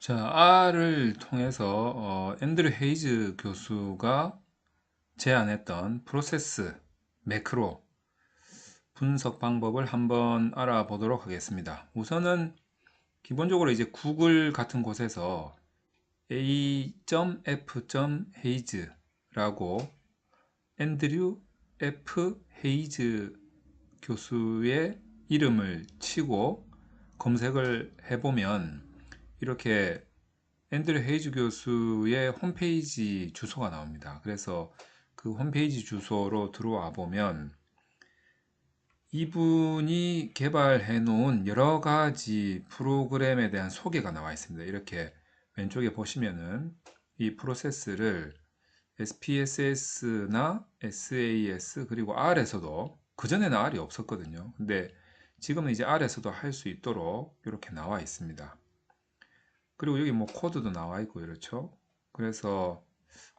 자, R을 통해서 앤드류 헤이즈 교수가 제안했던 프로세스 매크로 분석 방법을 한번 알아보도록 하겠습니다. 우선은 기본적으로 이제 구글 같은 곳에서 A.F.헤이즈라고 앤드류 F. 헤이즈 교수의 이름을 치고 검색을 해보면 이렇게 앤드류 헤이즈 교수의 홈페이지 주소가 나옵니다. 그래서 그 홈페이지 주소로 들어와 보면 이분이 개발해 놓은 여러 가지 프로그램에 대한 소개가 나와 있습니다. 이렇게 왼쪽에 보시면은 이 프로세스를 SPSS나 SAS 그리고 R에서도, 그전에는 R이 없었거든요. 근데 지금은 이제 R에서도 할 수 있도록 이렇게 나와 있습니다. 그리고 여기 뭐 코드도 나와 있고 이렇죠. 그래서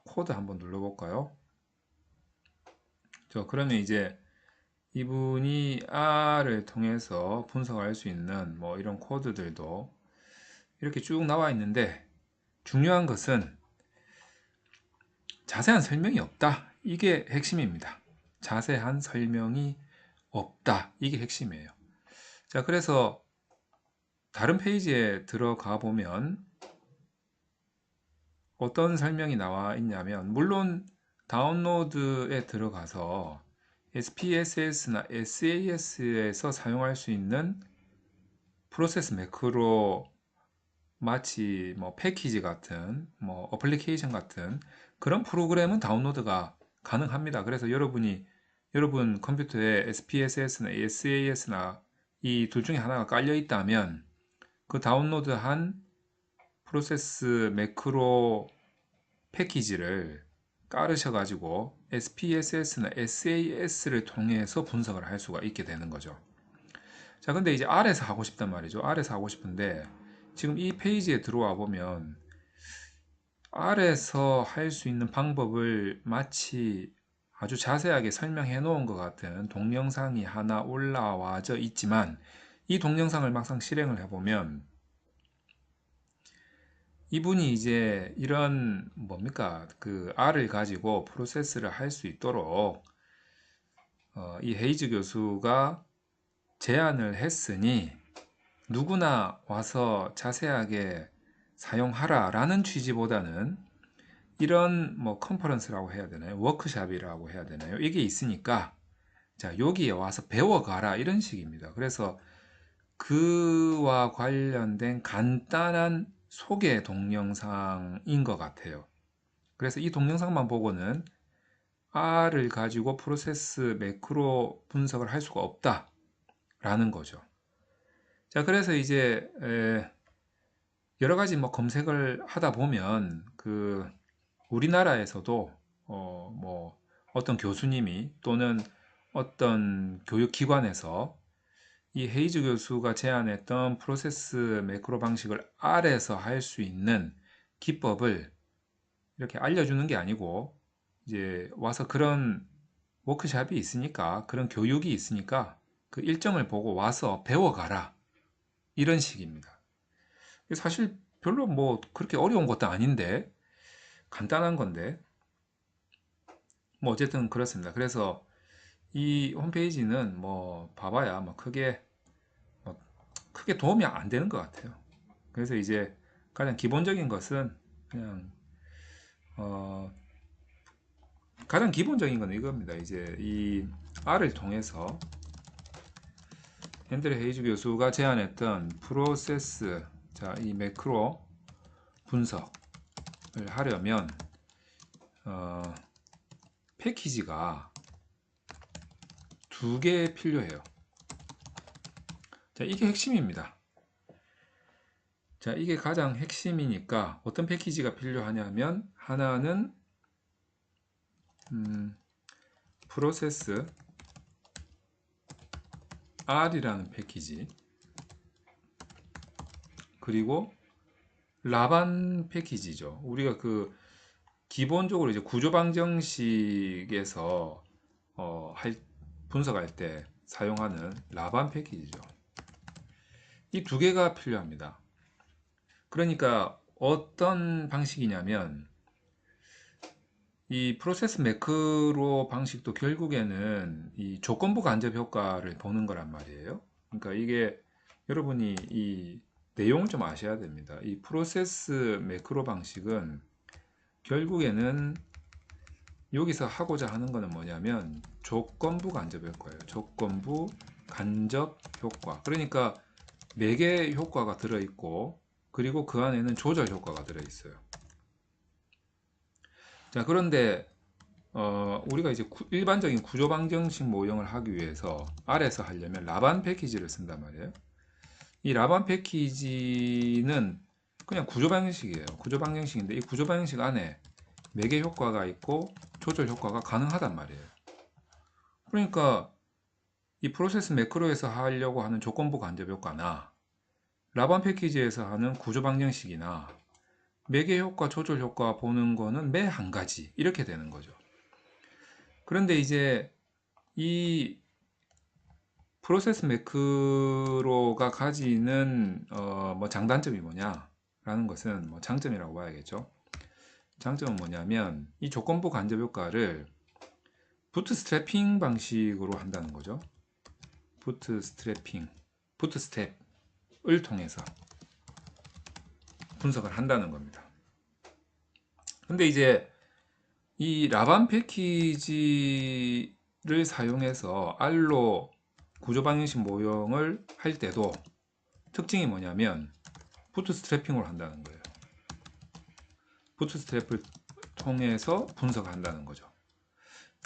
코드 한번 눌러볼까요? 그러면 이제 이분이 R을 통해서 분석할 수 있는 뭐 이런 코드들도 이렇게 쭉 나와 있는데, 중요한 것은 자세한 설명이 없다. 이게 핵심입니다. 자세한 설명이 없다. 이게 핵심이에요. 자, 그래서 다른 페이지에 들어가 보면 어떤 설명이 나와 있냐면, 물론 다운로드에 들어가서 SPSS나 SAS에서 사용할 수 있는 프로세스 매크로, 마치 뭐 패키지 같은 뭐 어플리케이션 같은 그런 프로그램은 다운로드가 가능합니다. 그래서 여러분 컴퓨터에 SPSS나 SAS나 이 둘 중에 하나가 깔려 있다면 그 다운로드한 프로세스 매크로 패키지를 깔으셔 가지고 SPSS나 SAS를 통해서 분석을 할 수가 있게 되는 거죠. 자, 근데 이제 R에서 하고 싶단 말이죠. R에서 하고 싶은데 지금 이 페이지에 들어와 보면 R에서 할 수 있는 방법을 마치 아주 자세하게 설명해 놓은 것 같은 동영상이 하나 올라와져 있지만, 이 동영상을 막상 실행을 해보면 이분이 이제 이런 뭡니까 그 R을 가지고 프로세스를 할 수 있도록 이 헤이즈 교수가 제안을 했으니 누구나 와서 자세하게 사용하라 라는 취지보다는 이런 뭐 컨퍼런스라고 해야 되나요? 워크샵이라고 해야 되나요? 이게 있으니까 자, 여기에 와서 배워가라 이런 식입니다. 그래서 그와 관련된 간단한 소개 동영상인 것 같아요. 그래서 이 동영상만 보고는 R을 가지고 프로세스 매크로 분석을 할 수가 없다라는 거죠. 자, 그래서 이제 여러 가지 뭐 검색을 하다 보면 그 우리나라에서도 뭐 어떤 교수님이 또는 어떤 교육기관에서 이 헤이즈 교수가 제안했던 프로세스 매크로 방식을 R에서 할 수 있는 기법을 이렇게 알려주는 게 아니고, 이제 와서 그런 워크샵이 있으니까, 그런 교육이 있으니까 그 일정을 보고 와서 배워가라 이런 식입니다. 사실 별로 뭐 그렇게 어려운 것도 아닌데, 간단한 건데 뭐 어쨌든 그렇습니다. 그래서 이 홈페이지는 뭐 봐봐야 뭐 크게 도움이 안 되는 것 같아요. 그래서 이제 가장 기본적인 것은 그냥 어 가장 기본적인 건 이겁니다. 이제 이 R을 통해서 앤드류 헤이즈 교수가 제안했던 프로세스, 자, 이 매크로 분석을 하려면 어, 패키지가 두 개 필요해요. 자, 이게 핵심입니다. 자, 이게 가장 핵심이니까 어떤 패키지가 필요하냐면, 하나는 프로세스 R이라는 패키지, 그리고 라반 패키지죠. 우리가 그 기본적으로 이제 구조방정식에서 분석할 때 사용하는 라반 패키지죠. 이 두 개가 필요합니다. 그러니까 어떤 방식이냐면 이 프로세스 매크로 방식도 결국에는 이 조건부 간접 효과를 보는 거란 말이에요. 그러니까 이게 여러분이 이 내용을 좀 아셔야 됩니다. 이 프로세스 매크로 방식은 결국에는 여기서 하고자 하는 거는 뭐냐면 조건부 간접 효과예요. 조건부 간접 효과. 그러니까 매개 효과가 들어있고 그리고 그 안에는 조절 효과가 들어있어요. 자, 그런데 우리가 이제 일반적인 구조 방정식 모형을 하기 위해서 R에서 하려면 라반 패키지를 쓴단 말이에요. 이 라반 패키지는 그냥 구조 방정식이에요. 구조 방정식인데 이 구조 방정식 안에 매개 효과가 있고 조절 효과가 가능하단 말이에요. 그러니까 이 프로세스 매크로에서 하려고 하는 조건부 간접 효과나 라반 패키지에서 하는 구조 방정식이나 매개 효과, 조절 효과 보는 거는 매 한 가지 이렇게 되는 거죠. 그런데 이제 이 프로세스 매크로가 가지는 뭐 장단점이 뭐냐라는 것은 뭐 장점이라고 봐야겠죠. 장점은 뭐냐면 이 조건부 간접 효과를 부트스트래핑 방식으로 한다는 거죠. 부트스트랩을 통해서 분석을 한다는 겁니다. 근데 이제 이 라반 패키지를 사용해서 R로 구조 방정식 모형을 할 때도 특징이 뭐냐면 부트스트래핑으로 한다는 거예요. 부트스트랩을 통해서 분석을 한다는 거죠.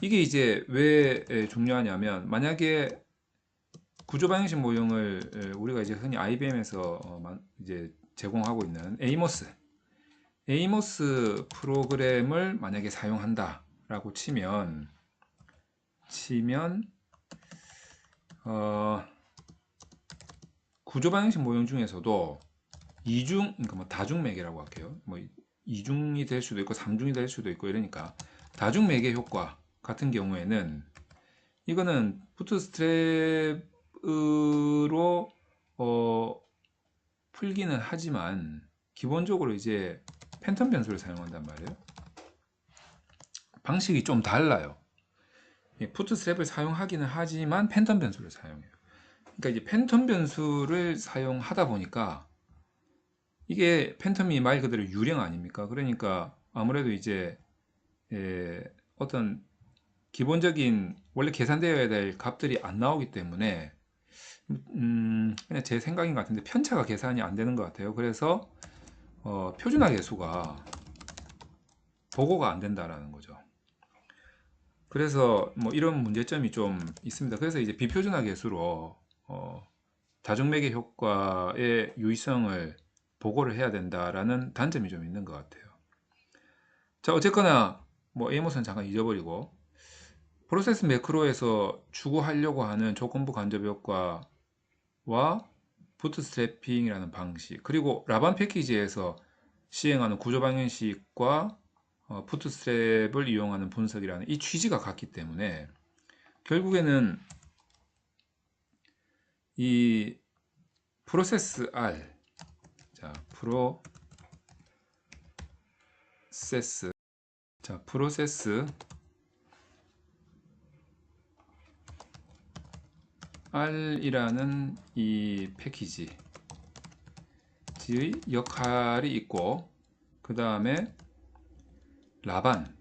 이게 이제 왜 중요하냐면 만약에 구조 방정식 모형을 우리가 이제 흔히 IBM에서 이제 제공하고 있는 에이모스 프로그램을 만약에 사용한다라고 치면 구조 방정식 모형 중에서도 이중, 그러니까 뭐 다중 매개라고 할게요. 뭐 이중이 될 수도 있고 삼중이 될 수도 있고 이러니까 다중 매개 효과 같은 경우에는 이거는 부트스트랩으로 풀기는 하지만 기본적으로 이제 팬텀 변수를 사용한단 말이에요. 방식이 좀 달라요. 부트스트랩을 사용하기는 하지만 팬텀 변수를 사용해요. 그러니까 이제 팬텀 변수를 사용하다 보니까 이게 팬텀이 말 그대로 유령 아닙니까? 그러니까 아무래도 이제 어떤 기본적인 원래 계산되어야 될 값들이 안 나오기 때문에 그냥 제 생각인 것 같은데 편차가 계산이 안 되는 것 같아요. 그래서 표준화 계수가 보고가 안 된다라는 거죠. 그래서 뭐 이런 문제점이 좀 있습니다. 그래서 이제 비표준화 계수로 다중매개 효과의 유의성을 보고를 해야 된다라는 단점이 좀 있는 것 같아요. 자, 어쨌거나 뭐 에이모스는 잠깐 잊어버리고 프로세스 매크로에서 추구하려고 하는 조건부 간접 효과와 부트스트래핑이라는 방식, 그리고 라반 패키지에서 시행하는 구조 방정식과 부트스트랩을 이용하는 분석이라는 이 취지가 같기 때문에 결국에는 이 프로세스 R, 자, 프로세스 R이라는 이 패키지의 역할이 있고, 그 다음에 라반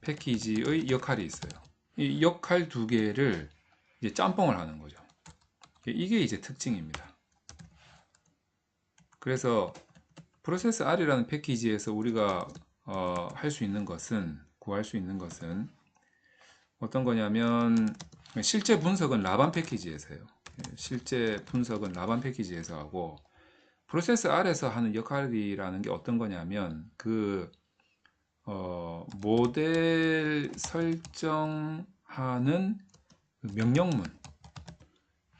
패키지의 역할이 있어요. 이 역할 두 개를 이제 짬뽕을 하는 거죠. 이게 이제 특징입니다. 그래서 프로세스 R이라는 패키지에서 우리가 할 수 있는 것은, 구할 수 있는 것은 어떤 거냐면 실제 분석은 라반 패키지에서 해요. 실제 분석은 라반 패키지에서 하고, 프로세스 R에서 하는 역할이라는 게 어떤 거냐면 모델 설정하는 명령문,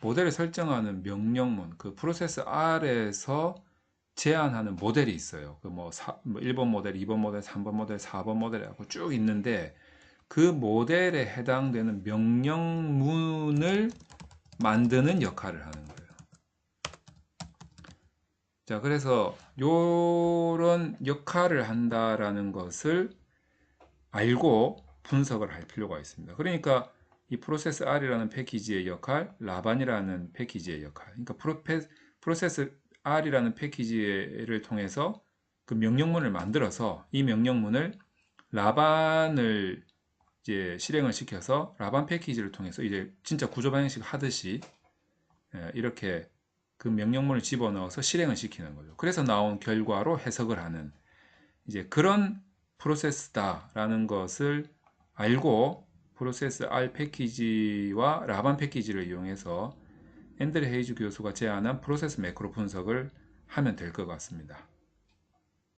모델을 설정하는 명령문, 그 프로세스 R에서 제안하는 모델이 있어요. 뭐 1번 모델, 2번 모델, 3번 모델, 4번 모델 하고 쭉 있는데 그 모델에 해당되는 명령문을 만드는 역할을 하는 거예요. 자, 그래서 요런 역할을 한다라는 것을 알고 분석을 할 필요가 있습니다. 그러니까 이 프로세스 R이라는 패키지의 역할, 라반이라는 패키지의 역할. 그러니까 프로세스 R이라는 패키지를 통해서 그 명령문을 만들어서 이 명령문을 라반을 이제 실행을 시켜서 라반 패키지를 통해서 이제 진짜 구조 방식 하듯이 이렇게 그 명령문을 집어넣어서 실행을 시키는 거죠. 그래서 나온 결과로 해석을 하는 이제 그런 프로세스다라는 것을 알고 프로세스 R 패키지와 라반 패키지를 이용해서 앤드레 헤이즈 교수가 제안한 프로세스 매크로 분석을 하면 될 것 같습니다.